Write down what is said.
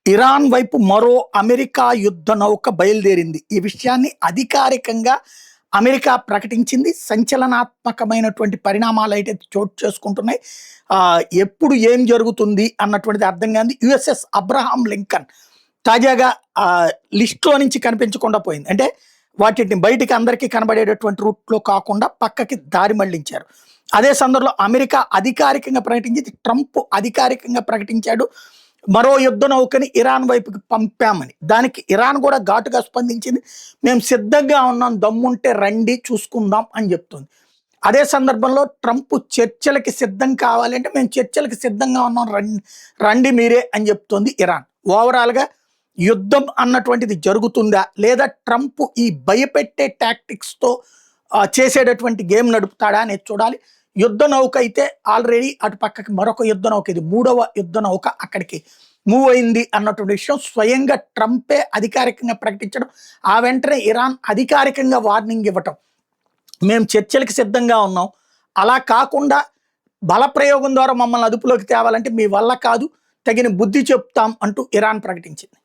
Iran వైపు మరో America యుద్ధ నౌక బయలుదేరింది. ఈ విషయాన్ని అధికారికంగా అమెరికా ప్రకటించింది. సంచలనాత్మకమైనటువంటి పరిణామాలు అయితే చోటు చేసుకుంటున్నాయి. ఎప్పుడు ఏం జరుగుతుంది అన్నటువంటిది అర్థం కాదు. యుఎస్ఎస్ అబ్రహాం లింకన్ తాజాగా లిస్ట్లో నుంచి కనిపించకుండా పోయింది. అంటే వాటిని బయటికి అందరికీ కనబడేటటువంటి రూట్లో కాకుండా పక్కకి దారి మళ్లించారు. అదే సందర్భంలో అమెరికా అధికారికంగా ప్రకటించింది. ట్రంప్ అధికారికంగా ప్రకటించాడు మరో యుద్ధ నౌకని ఇరాన్ వైపుకి పంపామని. దానికి ఇరాన్ కూడా ఘాటుగా స్పందించింది. మేము సిద్ధంగా ఉన్నాం, దమ్ముంటే రండి చూసుకుందాం అని చెప్తుంది. అదే సందర్భంలో ట్రంప్ చర్చలకి సిద్ధం కావాలంటే మేము చర్చలకి సిద్ధంగా ఉన్నాం, రండి మీరే అని చెప్తోంది ఇరాన్. ఓవరాల్గా యుద్ధం అన్నటువంటిది జరుగుతుందా లేదా ట్రంప్ ఈ భయపెట్టే టాక్టిక్స్తో చేసేటటువంటి గేమ్ నడుపుతాడా అనేది చూడాలి. యుద్ధ నౌక అయితే ఆల్రెడీ అటు పక్కకి మరొక యుద్ధ నౌక, ఇది 3వ యుద్ధ నౌక అక్కడికి మూవ్ అయింది అన్నటువంటి విషయం స్వయంగా ట్రంపే అధికారికంగా ప్రకటించడం, ఆ వెంటనే ఇరాన్ అధికారికంగా వార్నింగ్ ఇవ్వటం, మేము చర్చలకు సిద్ధంగా ఉన్నాం, అలా కాకుండా బలప్రయోగం ద్వారా మమ్మల్ని అదుపులోకి తేవాలంటే మీ వల్ల కాదు, తగిన బుద్ధి చెప్తాం అంటూ ఇరాన్ ప్రకటించింది.